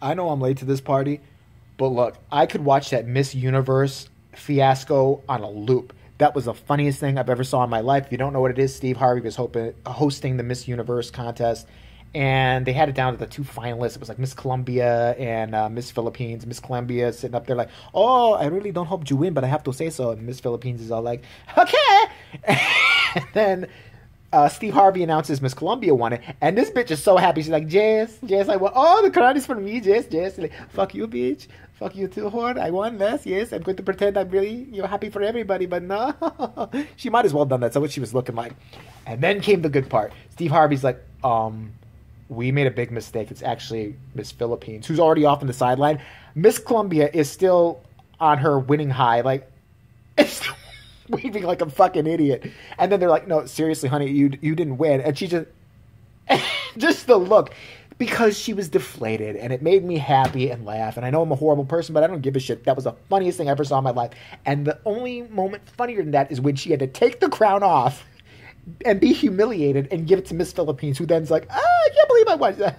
I know I'm late to this party, but look, I could watch that Miss Universe fiasco on a loop. That was the funniest thing I've ever saw in my life. If you don't know what it is, Steve Harvey was hosting the Miss Universe contest, and they had it down to the two finalists. It was like Miss Colombia and Miss Philippines. Miss Colombia sitting up there like, "Oh, I really don't hope you win, but I have to say so." And Miss Philippines is all like, "Okay." And then Steve Harvey announces Miss Columbia won it, and this bitch is so happy. She's like, Jess, like, well, oh, the crown is for me, Jess. Like, fuck you, bitch. Fuck you too, whore. I won this, yes. I'm going to pretend I'm really, happy for everybody, but no. She might as well have done that. That's what she was looking like. And then came the good part. Steve Harvey's like, we made a big mistake. It's actually Miss Philippines, who's already off on the sideline. Miss Columbia is still on her winning high, like, waving like a fucking idiot. And then they're like, no, seriously, honey, you didn't win. And she just the look, because she was deflated, and it made me happy and laugh. And I know I'm a horrible person, but I don't give a shit. That was the funniest thing I ever saw in my life. And the only moment funnier than that is when she had to take the crown off and be humiliated and give it to Miss Philippines, who then's like, I can't believe I won that.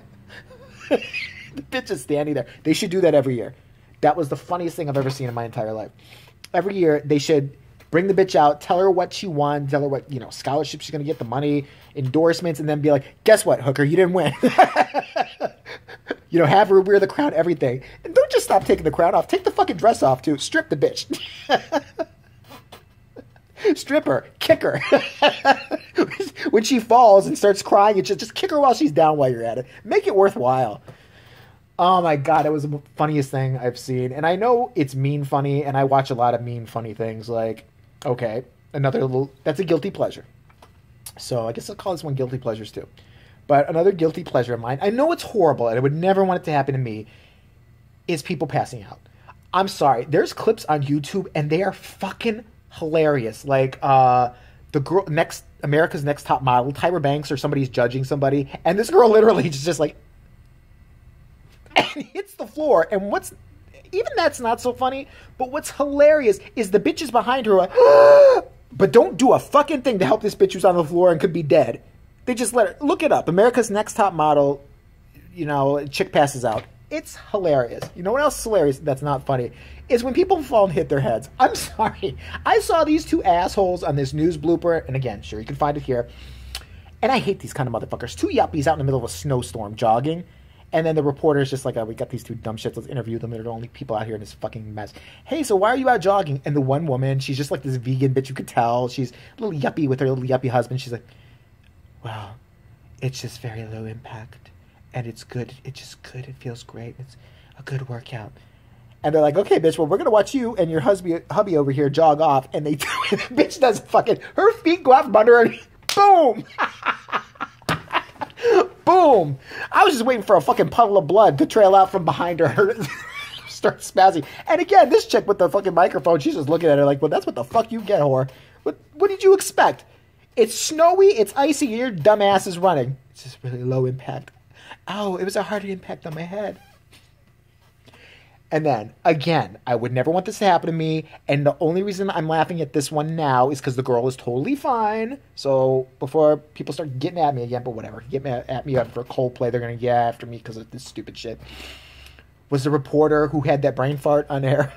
The bitch is standing there. They should do that every year. That was the funniest thing I've ever seen in my entire life. Every year, they should bring the bitch out, tell her what she won, tell her what, scholarship she's going to get, the money, endorsements, and then be like, guess what, hooker, you didn't win. Have her wear the crown, everything. And don't just stop taking the crown off. Take the fucking dress off, too. Strip the bitch. Strip her. Kick her. When she falls and starts crying, you just kick her while she's down while you're at it. Make it worthwhile. Oh my God, it was the funniest thing I've seen. And I know it's mean funny, and I watch a lot of mean funny things. Like, okay, that's a guilty pleasure. So I guess I'll call this one guilty pleasures too. But another guilty pleasure of mine, I know it's horrible, and I would never want it to happen to me, is people passing out. I'm sorry, there's clips on YouTube, and they are fucking hilarious. Like, the girl, America's Next Top Model, Tyra Banks or somebody's judging somebody, and this girl literally just like, and hits the floor, and even that's not so funny, but what's hilarious is the bitches behind her are like, but don't do a fucking thing to help this bitch who's on the floor and could be dead. They just let her, look it up, America's Next Top Model, chick passes out. It's hilarious. You know what else is hilarious that's not funny? Is when people fall and hit their heads. I'm sorry. I saw these two assholes on this news blooper, and again, sure, you can find it here, and I hate these kind of motherfuckers. Two yuppies out in the middle of a snowstorm jogging. And then the reporter's just like, oh, we got these two dumb shits. Let's interview them. They're the only people out here in this fucking mess. Hey, so why are you out jogging? And the one woman, she's just like this vegan bitch. You could tell. She's a little yuppie with her little yuppie husband. She's like, well, it's just very low impact. And it's good. It's just good. It feels great. It's a good workout. And they're like, okay, bitch, well, we're going to watch you and your hubby over here jog off. And they do it. The bitch does fucking, her feet go out from under her. Boom. Boom! I was just waiting for a fucking puddle of blood to trail out from behind her. Start spazzing. And again, this chick with the fucking microphone, she's just looking at her like, well, that's what the fuck you get, whore. What did you expect? It's snowy, it's icy, your dumb ass is running. It's just really low impact. Oh, it was a harder impact on my head. And then, again, I would never want this to happen to me, and the only reason I'm laughing at this one now is because the girl is totally fine. So, before people start getting at me again, but whatever, get at me for Coldplay, they're going to get after me because of this stupid shit, was the reporter who had that brain fart on air.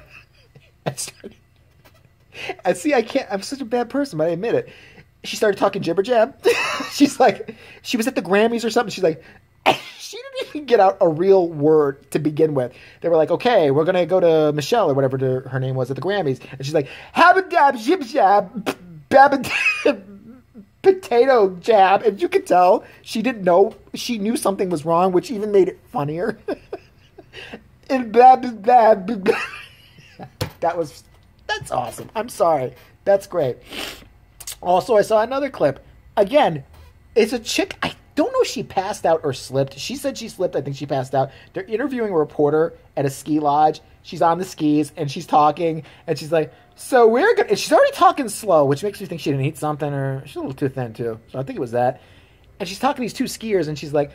And see, I'm such a bad person, but I admit it. She started talking jibber jab. She's like, she was at the Grammys or something, she's like, she didn't even get out a real word to begin with. They were like, okay, we're going to go to Michelle or whatever her name was at the Grammys. And she's like, habadab, jib jab, potato jab. And you could tell she didn't know. She knew something was wrong, which even made it funnier. And that's awesome. I'm sorry. That's great. Also, I saw another clip. Again, it's a chick. I don't know if she passed out or slipped. She said she slipped. I think she passed out. They're interviewing a reporter at a ski lodge. She's on the skis, and she's talking, and she's like, so we're going to... And she's already talking slow, which makes me think she didn't eat something, or she's a little too thin, too. So I think it was that. And she's talking to these two skiers, and she's like,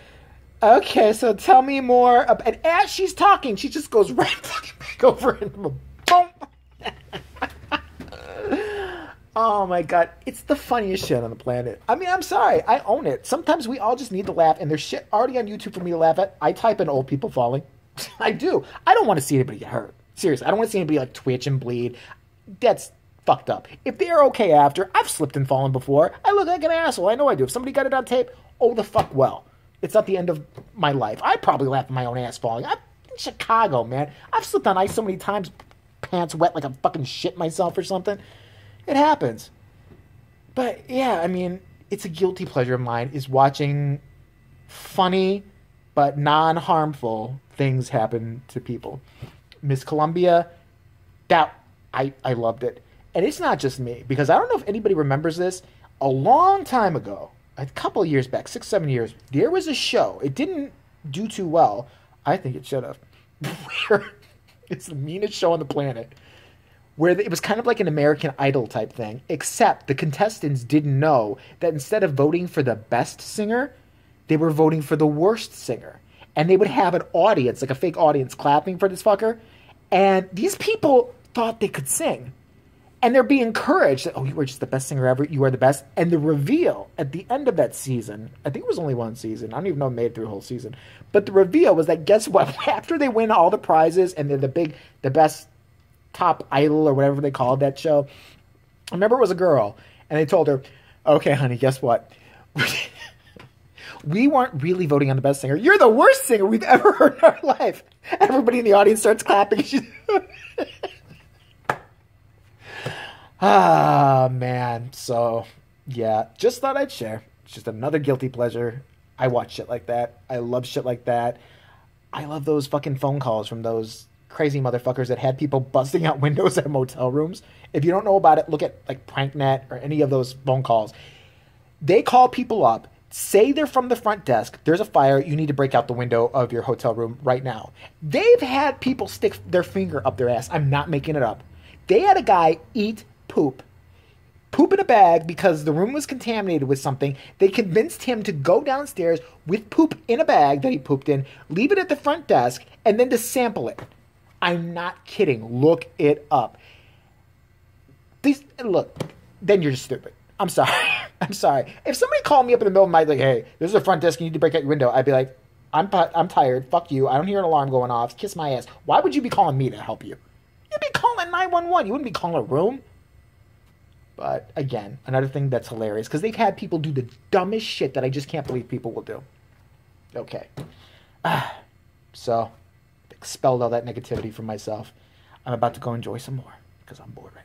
okay, so tell me more. And as she's talking, she just goes right fucking back over and boom. Oh my God. It's the funniest shit on the planet. I mean, I'm sorry. I own it. Sometimes we all just need to laugh, and there's shit already on YouTube for me to laugh at. I type in old people falling. I do. I don't want to see anybody get hurt. Seriously, I don't want to see anybody like twitch and bleed. That's fucked up. If they're okay after, I've slipped and fallen before. I look like an asshole. I know I do. If somebody got it on tape, oh the fuck well. It's not the end of my life. I'd probably laugh at my own ass falling. I'm in Chicago, man. I've slipped on ice so many times, pants wet like I'm fucking shit myself or something. It happens. But yeah, I mean, it's a guilty pleasure of mine is watching funny but non-harmful things happen to people. Miss Columbia, that I loved it. And it's not just me, because I don't know if anybody remembers this. A long time ago, a couple of years back, 6, 7 years, there was a show. It didn't do too well. I think it should have. Where it's the meanest show on the planet. Where it was kind of like an American Idol type thing, except the contestants didn't know that instead of voting for the best singer, they were voting for the worst singer. And they would have an audience, like a fake audience, clapping for this fucker. And these people thought they could sing. And they're being encouraged that, oh, you are just the best singer ever. You are the best. And the reveal at the end of that season, I think it was only one season. I don't even know if it made it through the whole season. But the reveal was that, guess what? After they win all the prizes and they're the best top idol or whatever they called that show, I remember it was a girl. And they told her, okay, honey, guess what? We weren't really voting on the best singer. You're the worst singer we've ever heard in our life. Everybody in the audience starts clapping. Ah, man. So, yeah, just thought I'd share. It's just another guilty pleasure. I watch shit like that. I love shit like that. I love those fucking phone calls from those crazy motherfuckers that had people busting out windows at motel rooms. If you don't know about it, look at like PrankNet or any of those phone calls. They call people up, say they're from the front desk, there's a fire, you need to break out the window of your hotel room right now. They've had people stick their finger up their ass. I'm not making it up. They had a guy eat poop in a bag because the room was contaminated with something. They convinced him to go downstairs with poop in a bag that he pooped in, leave it at the front desk, and then to sample it. I'm not kidding. Look it up. Look, then you're just stupid. I'm sorry. I'm sorry. If somebody called me up in the middle of the night like, hey, this is a front desk, you need to break out your window, I'd be like, I'm tired. Fuck you. I don't hear an alarm going off. Kiss my ass. Why would you be calling me to help you? You'd be calling 911. You wouldn't be calling a room. But again, another thing that's hilarious, because they've had people do the dumbest shit that I just can't believe people will do. Okay. So, expelled all that negativity from myself. I'm about to go enjoy some more, because I'm bored right now.